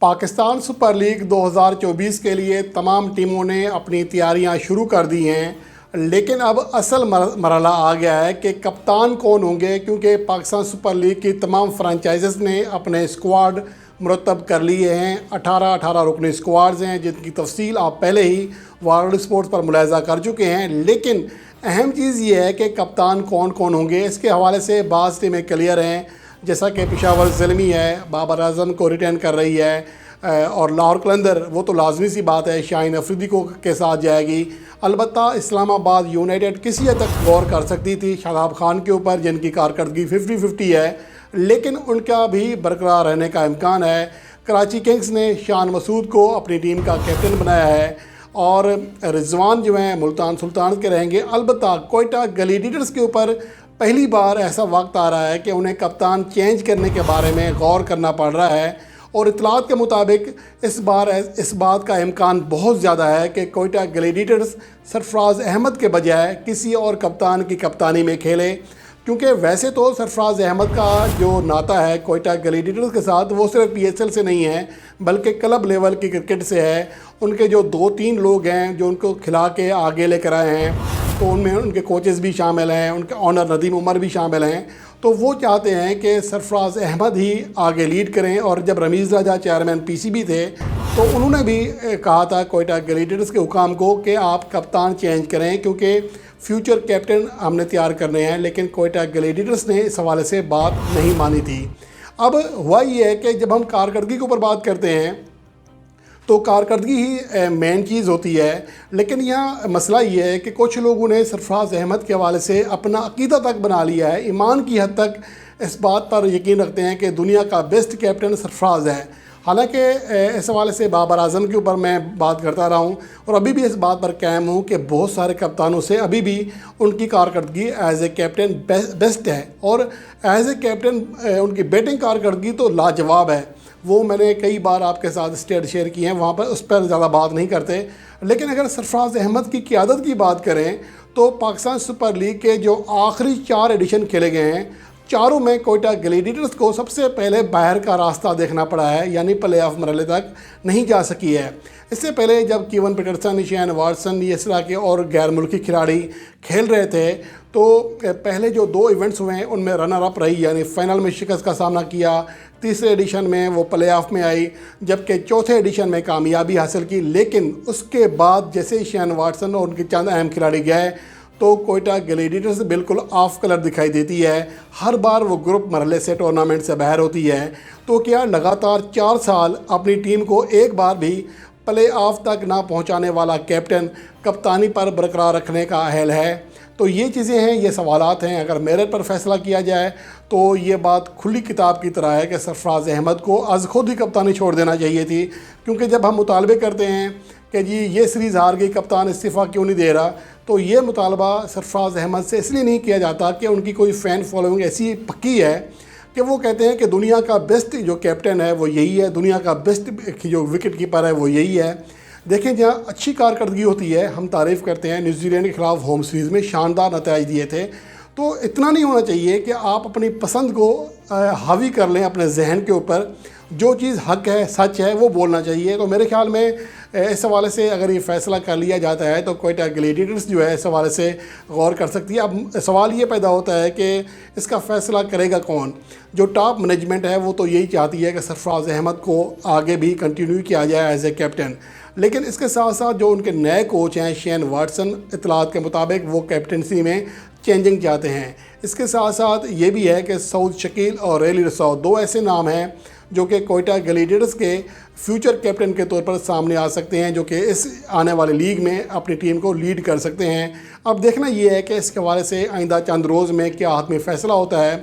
Pakistan super league 2024 کے لیے تمام ٹیموں نے اپنی تیاریاں شروع کر دی ہیں، لیکن اب اصل مرحلہ آ گیا ہے کہ کپتان کون ہوں گے، کیونکہ پاکستان سپر لیگ کی تمام فرانچائزز نے اپنے اسکواڈ مرتب کر لیے ہیں۔ 18 رکنی اسکواڈز ہیں جن کی تفصیل آپ پہلے ہی ورلڈ اسپورٹس پر ملاحظہ کر چکے ہیں، لیکن اہم چیز یہ ہے کہ کپتان کون ہوں گے۔ اس کے حوالے سے بعض ٹیمیں کلیئر ہیں، جیسا کہ پشاور زلمی ہے، بابر اعظم کو ریٹین کر رہی ہے، اور لاہور قلندر وہ تو لازمی سی بات ہے شاہین افریدی کو کے ساتھ جائے گی۔ البتہ اسلام آباد یونائٹڈ کسی حد تک غور کر سکتی تھی شاداب خان کے اوپر، جن کی کارکردگی 50-50 ہے، لیکن ان کا بھی برقرار رہنے کا امکان ہے۔ کراچی کنگز نے شان مسعود کو اپنی ٹیم کا کیپٹن بنایا ہے، اور رضوان جو ہیں ملتان سلطانز کے رہیں گے۔ البتہ کوئٹہ گلیڈیٹرز کے اوپر پہلی بار ایسا وقت آ رہا ہے کہ انہیں کپتان چینج کرنے کے بارے میں غور کرنا پڑ رہا ہے، اور اطلاعات کے مطابق اس بات کا امکان بہت زیادہ ہے کہ کوئٹہ گلیڈیٹرز سرفراز احمد کے بجائے کسی اور کپتان کی کپتانی میں کھیلے، کیونکہ ویسے تو سرفراز احمد کا جو ناطہ ہے کوئٹہ گلیڈیٹرز کے ساتھ وہ صرف پی ایس ایل سے نہیں ہے بلکہ کلب لیول کی کرکٹ سے ہے۔ ان کے جو 2-3 لوگ ہیں جو ان کو کھلا کے آگے لے کر آئے ہیں، تو ان میں ان کے کوچز بھی شامل ہیں، ان کے آنر ندیم عمر بھی شامل ہیں، تو وہ چاہتے ہیں کہ سرفراز احمد ہی آگے لیڈ کریں۔ اور جب رمیز راجہ چیئرمین پی سی بی تھے تو انہوں نے بھی کہا تھا کوئٹہ گلیڈیٹرز کے حکام کو کہ آپ کپتان چینج کریں کیونکہ فیوچر کیپٹن ہم نے تیار کرنے ہیں، لیکن کوئٹہ گلیڈیٹرز نے اس حوالے سے بات نہیں مانی تھی۔ اب ہوا یہ ہے کہ جب ہم کارکردگی کے اوپر بات کرتے ہیں تو کارکردگی ہی مین چیز ہوتی ہے، لیکن یہاں مسئلہ یہ ہے کہ کچھ لوگوں نے سرفراز احمد کے حوالے سے اپنا عقیدہ تک بنا لیا ہے، ایمان کی حد تک اس بات پر یقین رکھتے ہیں کہ دنیا کا بیسٹ کیپٹن سرفراز ہے۔ حالانکہ اس حوالے سے بابر اعظم کے اوپر میں بات کرتا رہا ہوں، اور ابھی بھی اس بات پر قائم ہوں کہ بہت سارے کپتانوں سے ابھی بھی ان کی کارکردگی ایز اے کیپٹن بیسٹ ہے، اور ایز اے کیپٹن ان کی بیٹنگ کارکردگی تو لاجواب ہے۔ وہ میں نے کئی بار آپ کے ساتھ اسٹیٹ شیئر کی ہیں، وہاں پر اس پر زیادہ بات نہیں کرتے، لیکن اگر سرفراز احمد کی قیادت کی بات کریں تو پاکستان سپر لیگ کے جو آخری 4 ایڈیشن کھیلے گئے ہیں، چاروں میں کوئٹہ گلیڈیٹرز کو سب سے پہلے باہر کا راستہ دیکھنا پڑا ہے، یعنی پلے آف مرحلے تک نہیں جا سکی ہے۔ اس سے پہلے جب کیون پیٹرسن، شین واٹسن، اس طرح کے اور غیر ملکی کھلاڑی کھیل رہے تھے تو پہلے جو 2 ایونٹس ہوئے ہیں ان میں رنر اپ رہی، یعنی فائنل میں شکست کا سامنا کیا، تیسرے ایڈیشن میں وہ پلے آف میں آئی، جبکہ چوتھے ایڈیشن میں کامیابی حاصل کی۔ لیکن اس کے بعد جیسے شین واٹسن اور ان کے چند اہم کھلاڑی گئے تو کوئٹہ گلیڈیٹرز بالکل آف کلر دکھائی دیتی ہے۔ ہر بار وہ گروپ مرحلے سے ٹورنامنٹ سے باہر ہوتی ہے، تو کیا لگاتار 4 سال اپنی ٹیم کو ایک بار بھی پلے آف تک نہ پہنچانے والا کیپٹن کپتانی پر برقرار رکھنے کا اہل ہے؟ تو یہ چیزیں ہیں، یہ سوالات ہیں۔ اگر میرٹ پر فیصلہ کیا جائے تو یہ بات کھلی کتاب کی طرح ہے کہ سرفراز احمد کو از خود ہی کپتانی چھوڑ دینا چاہیے تھی، کیونکہ جب ہم مطالبے کرتے ہیں کہ جی یہ سیریز ہار گئی، کپتان استعفیٰ کیوں نہیں دے رہا، تو یہ مطالبہ سرفراز احمد سے اس لیے نہیں کیا جاتا کہ ان کی کوئی فین فالوئنگ ایسی پکی ہے کہ وہ کہتے ہیں کہ دنیا کا بیسٹ جو کیپٹن ہے وہ یہی ہے، دنیا کا بیسٹ جو وکٹ کیپر ہے وہ یہی ہے۔ دیکھیں جہاں اچھی کارکردگی ہوتی ہے ہم تعریف کرتے ہیں، نیوزی لینڈ کے خلاف ہوم سیریز میں شاندار نتائج دیے تھے، تو اتنا نہیں ہونا چاہیے کہ آپ اپنی پسند کو حاوی کر لیں اپنے ذہن کے اوپر۔ جو چیز حق ہے، سچ ہے، وہ بولنا چاہیے۔ تو میرے خیال میں اس حوالے سے اگر یہ فیصلہ کر لیا جاتا ہے تو کوئٹہ گلیڈیٹرز جو ہے اس حوالے سے غور کر سکتی ہے۔ اب سوال یہ پیدا ہوتا ہے کہ اس کا فیصلہ کرے گا کون؟ جو ٹاپ مینجمنٹ ہے وہ تو یہی چاہتی ہے کہ سرفراز احمد کو آگے بھی کنٹینیو کیا جائے ایز اے کیپٹن، لیکن اس کے ساتھ ساتھ جو ان کے نئے کوچ ہیں شین واٹسن، اطلاعات کے مطابق وہ کیپٹنسی میں چینجنگ چاہتے ہیں۔ اس کے ساتھ ساتھ یہ بھی ہے کہ سعود شکیل اور ریلی رسو 2 ایسے نام ہیں جو کہ کوئٹہ گلیڈیٹرز کے فیوچر کیپٹن کے طور پر سامنے آ سکتے ہیں، جو کہ اس آنے والی لیگ میں اپنی ٹیم کو لیڈ کر سکتے ہیں۔ اب دیکھنا یہ ہے کہ اس کے حوالے سے آئندہ چند روز میں کیا حتمی فیصلہ ہوتا ہے۔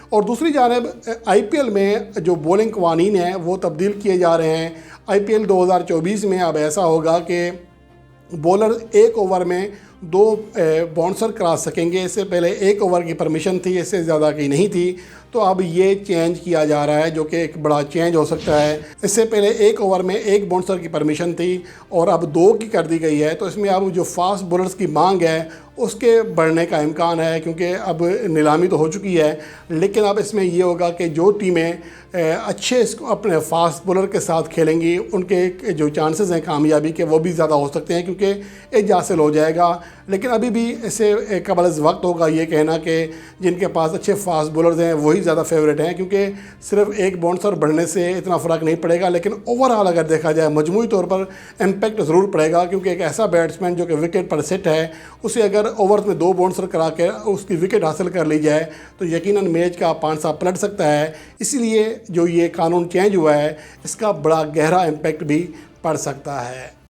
اور دوسری جانب آئی پی ایل میں جو بولنگ قوانین ہیں وہ تبدیل کیے جا رہے ہیں۔ آئی پی ایل 2024 میں اب ایسا ہوگا کہ بولر 1 اوور میں دو باؤنسر کرا سکیں گے۔ اس سے پہلے 1 اوور کی پرمیشن تھی، اس سے زیادہ کی نہیں تھی، تو اب یہ چینج کیا جا رہا ہے جو کہ ایک بڑا چینج ہو سکتا ہے۔ اس سے پہلے 1 اوور میں 1 باؤنسر کی پرمیشن تھی اور اب 2 کی کر دی گئی ہے، تو اس میں اب جو فاسٹ بولرز کی مانگ ہے اس کے بڑھنے کا امکان ہے، کیونکہ اب نیلامی تو ہو چکی ہے، لیکن اب اس میں یہ ہوگا کہ جو ٹیمیں اچھے اپنے فاسٹ بولر کے ساتھ کھیلیں گی ان کے جو چانسز ہیں کامیابی کے وہ بھی زیادہ ہو سکتے ہیں، کیونکہ ایج حاصل ہو جائے گا۔ لیکن ابھی بھی اسے قبل از وقت ہوگا یہ کہنا کہ جن کے پاس اچھے فاسٹ بولرز ہیں وہی زیادہ فیوریٹ ہیں، کیونکہ صرف 1 باؤنسر بڑھنے سے اتنا فرق نہیں پڑے گا، لیکن اوور آل اگر دیکھا جائے مجموعی طور پر امپیکٹ ضرور پڑے گا، کیونکہ ایک ایسا بیٹسمین جو کہ وکٹ پر سیٹ ہے اسے اگر اوورز میں 2 باؤنسر کرا کے اس کی وکٹ حاصل کر لی جائے تو یقیناً میچ کا پانسا پلٹ سکتا ہے۔ اسی لیے جو یہ قانون چینج ہوا ہے اس کا بڑا گہرا امپیکٹ بھی پڑ سکتا ہے۔